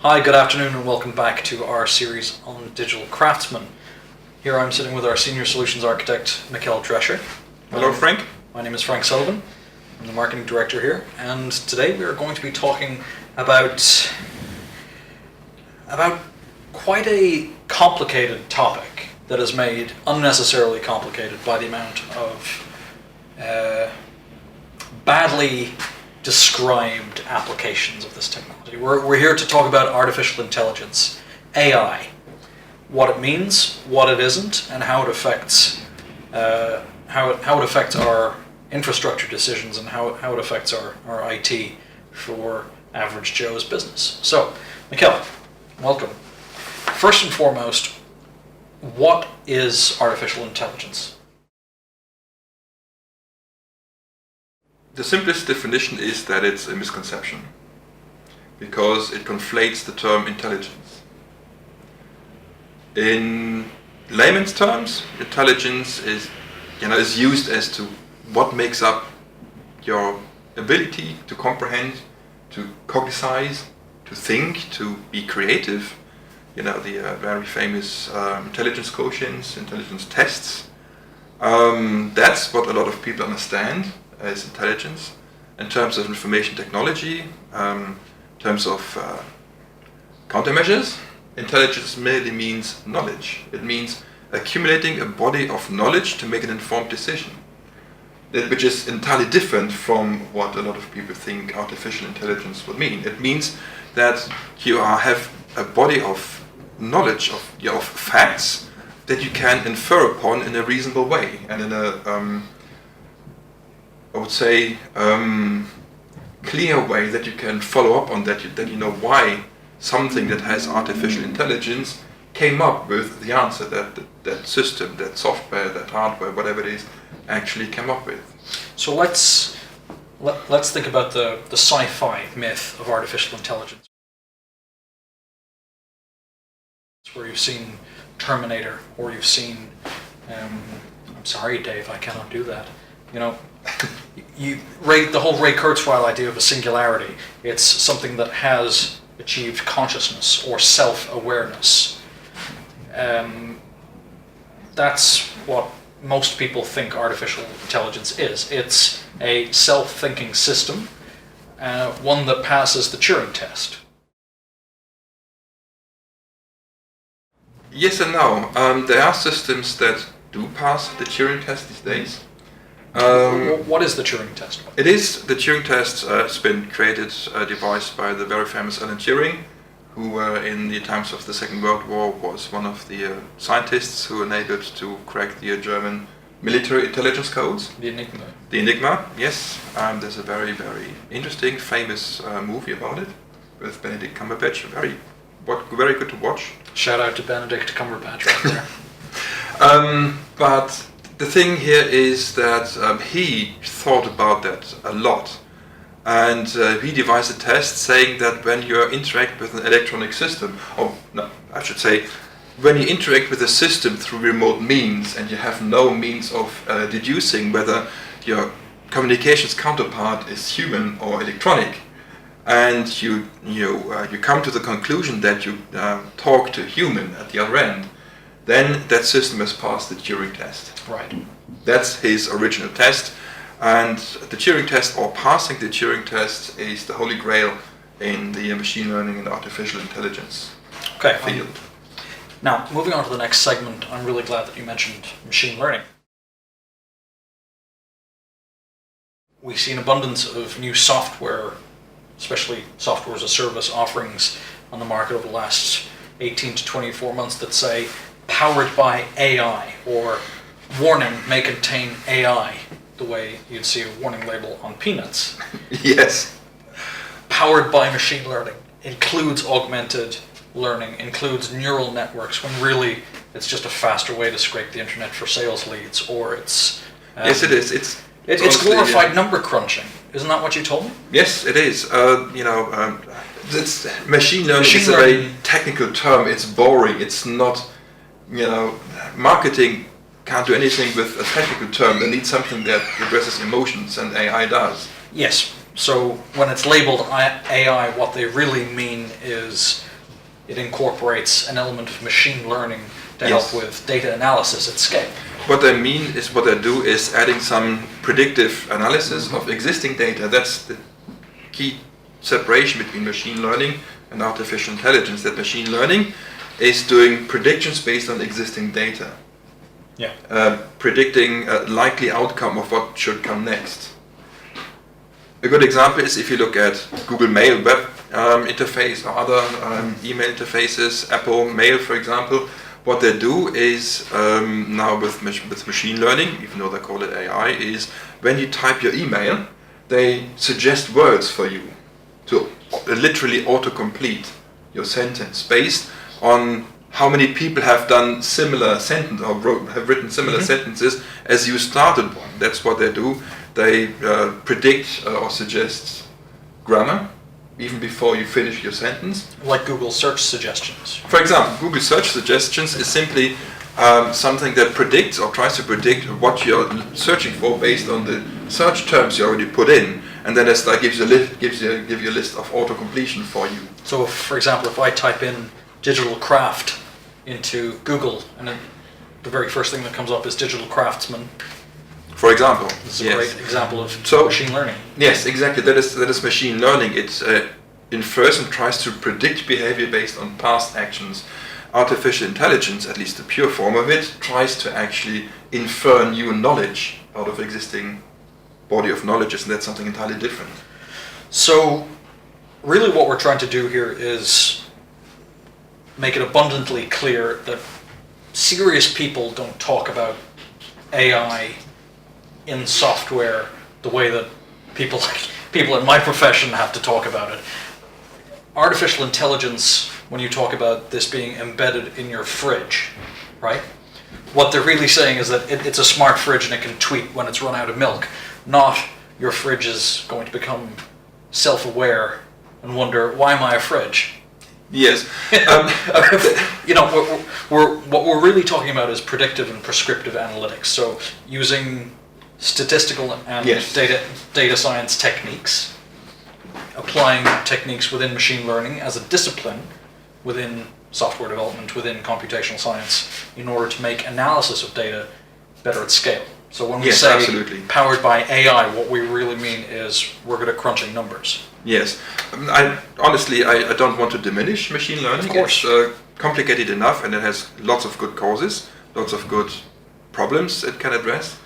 Hi, good afternoon, and welcome back to our series on digital craftsmen. Here I'm sitting with our senior solutions architect, Mikkel Drescher. Hello, Frank. My name is Frank Sullivan. I'm the marketing director here, and today we are going to be talking about quite a complicated topic that is made unnecessarily complicated by the amount of badly described applications of this technology. We're here to talk about artificial intelligence, AI, what it means, what it isn't, and how it affects our infrastructure decisions and how it affects our IT for average Joe's business. So, Mikkel, welcome. First and foremost, what is artificial intelligence? The simplest definition is that it's a misconception, because it conflates the term intelligence. In layman's terms, intelligence is used as to what makes up your ability to comprehend, to cognize, to think, to be creative. The very famous intelligence quotients, intelligence tests. That's what a lot of people understand as intelligence. In terms of information technology, in terms of countermeasures, intelligence merely means knowledge. It means accumulating a body of knowledge to make an informed decision, which is entirely different from what a lot of people think artificial intelligence would mean. It means that you have a body of knowledge, of facts that you can infer upon in a reasonable way and in a I would say clear way that you can follow up on, that you know why something that has artificial intelligence came up with the answer that system, that software, that hardware, whatever it is, actually came up with. So let's think about the sci-fi myth of artificial intelligence, where you've seen Terminator, or you've seen I'm sorry, Dave, I cannot do that. The whole Ray Kurzweil idea of a singularity. It's something that has achieved consciousness or self-awareness. That's what most people think artificial intelligence is. It's a self-thinking system, one that passes the Turing test. Yes and no. There are systems that do pass the Turing test these days. What is the Turing test? The Turing test has been created, devised by the very famous Alan Turing, who in the times of the Second World War was one of the scientists who enabled to crack the German military intelligence codes. The Enigma. The Enigma, yes. There's a very, very interesting, famous movie about it with Benedict Cumberbatch. Very good to watch. Shout out to Benedict Cumberbatch right there. But the thing here is that he thought about that a lot, and he devised a test saying that when you interact with an electronic system, when you interact with a system through remote means and you have no means of deducing whether your communications counterpart is human or electronic, and you come to the conclusion that you talk to a human at the other end, then that system has passed the Turing test. Right. That's his original test, and the Turing test, or passing the Turing test, is the holy grail in the machine learning and artificial intelligence field. Now, moving on to the next segment, I'm really glad that you mentioned machine learning. We see an abundance of new software, especially software as a service offerings on the market over the last 18 to 24 months that say powered by AI, or warning may contain AI, the way you'd see a warning label on peanuts. Yes. Powered by machine learning includes augmented learning, includes neural networks, when really it's just a faster way to scrape the internet for sales leads, or it's... Yes, it is. It's glorified number crunching. Isn't that what you told me? Yes, it is. Machine learning is a very technical term. It's boring. It's not, marketing can't do anything with a technical term. They need something that addresses emotions, and AI does. Yes. So when it's labeled AI, what they really mean is it incorporates an element of machine learning to Yes. help with data analysis at scale. What they do is adding some predictive analysis of existing data. That's the key separation between machine learning and artificial intelligence. That machine learning is doing predictions based on existing data. Yeah. Predicting a likely outcome of what should come next. A good example is if you look at Google Mail web interface or other email interfaces, Apple Mail for example. What they do is now with machine learning, even though they call it AI, is when you type your email, they suggest words for you to literally autocomplete your sentence based on how many people have done similar sentence or have written similar sentences as you started one. That's what they do. They predict or suggest grammar even before you finish your sentence. Like Google search suggestions. For example, Google search suggestions is simply something that predicts or tries to predict what you're searching for based on the search terms you already put in, and then it's like gives you a list of auto completion for you. So, for example, if I type in digital craft into Google, and then the very first thing that comes up is digital craftsman, For example, this is a great example of So- machine learning. Yes, exactly. That is machine learning. It infers and tries to predict behavior based on past actions. Artificial intelligence, at least the pure form of it, tries to actually infer new knowledge out of existing body of knowledge, and that's something entirely different. So, really what we're trying to do here is make it abundantly clear that serious people don't talk about AI in software the way that people in my profession have to talk about it. Artificial intelligence, when you talk about this being embedded in your fridge, right? What they're really saying is that it's a smart fridge and it can tweet when it's run out of milk, not your fridge is going to become self-aware and wonder, why am I a fridge? Yes. You know, what we're really talking about is predictive and prescriptive analytics. So using statistical and Yes. data science techniques, applying techniques within machine learning as a discipline within software development, within computational science, in order to make analysis of data better at scale. So when we Yes, say absolutely. powered by AI, what we really mean is we're good at crunching numbers. Yes. I don't want to diminish machine learning. Of course. It's complicated enough, and it has lots of good causes, lots of good problems it can address.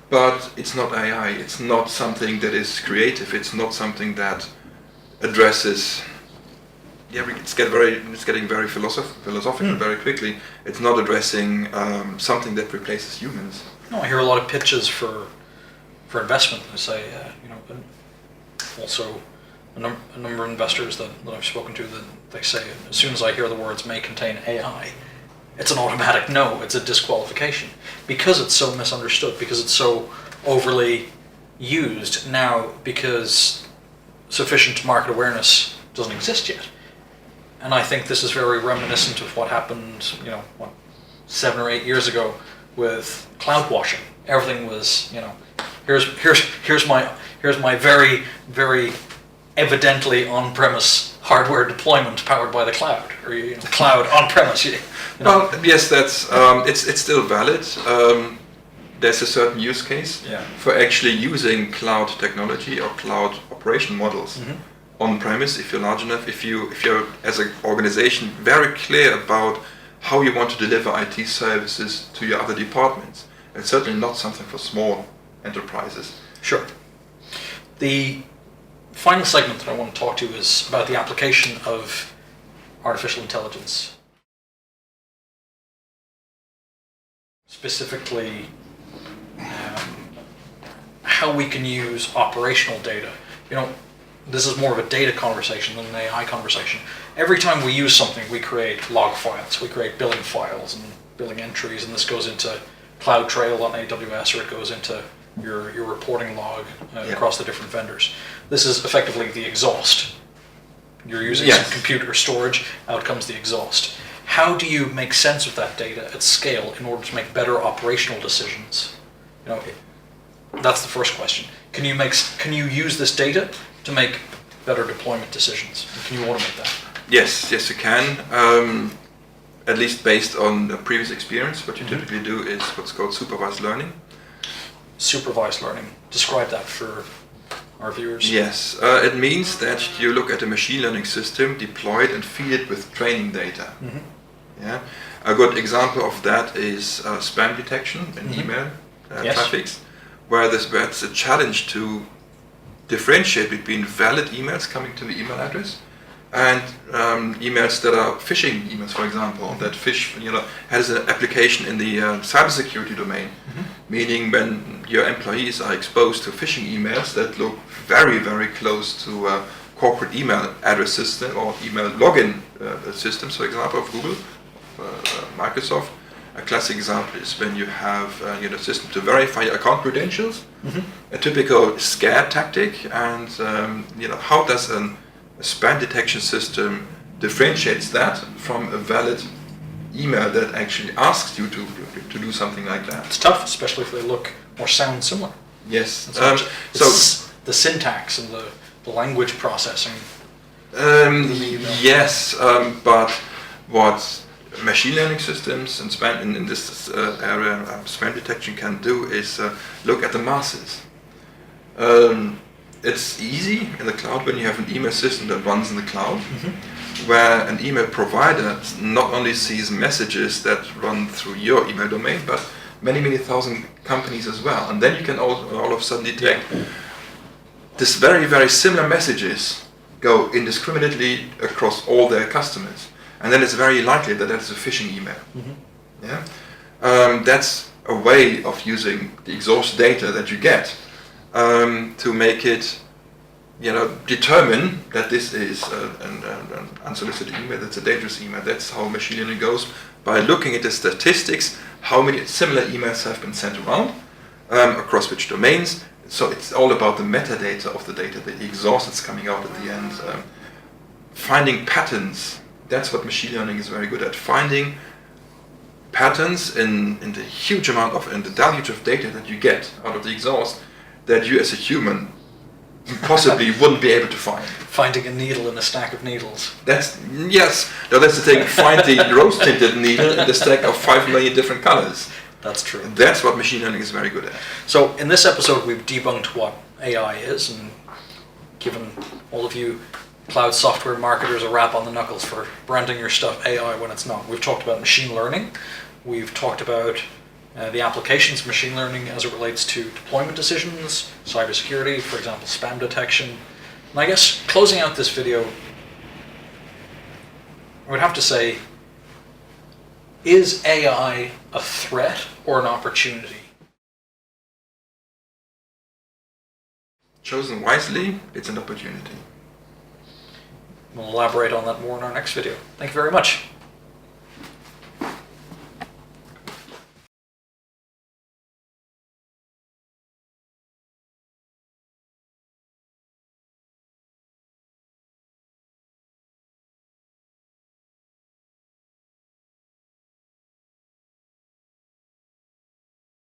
But it's not AI. It's not something that is creative. It's not something that addresses. Yeah, it's getting very philosophical very quickly. It's not addressing something that replaces humans. No, I hear a lot of pitches for investment. They say, you know, and also a number of investors that I've spoken to, that they say as soon as I hear the words may contain AI, it's an automatic no, it's a disqualification, because it's so misunderstood, because it's so overly used now, because sufficient market awareness doesn't exist yet. And I think this is very reminiscent of what happened, 7 or 8 years ago with cloud washing. Everything was, here's my very, very evidently on-premise hardware deployment powered by the cloud, or cloud on-premise. Well, yes, that's it's still valid. There's a certain use case for actually using cloud technology or cloud operation models on premise. If you're large enough, if you're as an organization very clear about how you want to deliver IT services to your other departments, it's certainly not something for small enterprises. Sure. The final segment that I want to talk to is about the application of artificial intelligence. Specifically, how we can use operational data. This is more of a data conversation than an AI conversation. Every time we use something, we create log files, we create billing files and billing entries, and this goes into CloudTrail on AWS, or it goes into your reporting log across the different vendors. This is effectively the exhaust. You're using some computer storage, out comes the exhaust. How do you make sense of that data at scale in order to make better operational decisions? That's the first question. Can you use this data to make better deployment decisions? Can you automate that? Yes, yes, you can. At least based on the previous experience, what you typically do is what's called supervised learning. Supervised learning. Describe that for our viewers. Yes, it means that you look at a machine learning system, deploy it, and feed it with training data. Yeah, a good example of that is spam detection in email Yes. traffics, where it's a challenge to differentiate between valid emails coming to the email address and emails that are phishing emails, for example, that has an application in the cybersecurity domain, meaning when your employees are exposed to phishing emails that look very, very close to corporate email address system or email login systems, for example, of Google, Microsoft. A classic example is when you have a system to verify your account credentials, a typical scare tactic, and how does a spam detection system differentiates that from a valid email that actually asks you to do something like that. It's tough, especially if they look or sound similar. Yes. The syntax and the language processing. Yes, but what machine learning systems and in this area spam detection can do is look at the masses. It's easy in the cloud when you have an email system that runs in the cloud, where an email provider not only sees messages that run through your email domain, but many, many thousand companies as well. And then you can all of a sudden detect this very, very similar messages go indiscriminately across all their customers. And then it's very likely that that's a phishing email. Yeah, that's a way of using the exhaust data that you get to make it, determine that this is an unsolicited email. That's a dangerous email. That's how machine learning goes, by looking at the statistics, how many similar emails have been sent around, across which domains. So it's all about the metadata of the data, the exhaust that's coming out at the end, finding patterns. That's what machine learning is very good at, finding patterns in the huge amount of, in the deluge of data that you get out of the exhaust that you as a human possibly wouldn't be able to find. Finding a needle in a stack of needles. That's the thing, find the rose tinted needle in the stack of 5 million different colors. That's true. That's what machine learning is very good at. So in this episode we've debunked what AI is and given all of you cloud software marketers a rap on the knuckles for branding your stuff AI when it's not. We've talked about machine learning. We've talked about the applications of machine learning as it relates to deployment decisions, cybersecurity, for example, spam detection. And I guess closing out this video, I would have to say, is AI a threat or an opportunity? Chosen wisely, it's an opportunity. We'll elaborate on that more in our next video. Thank you very much.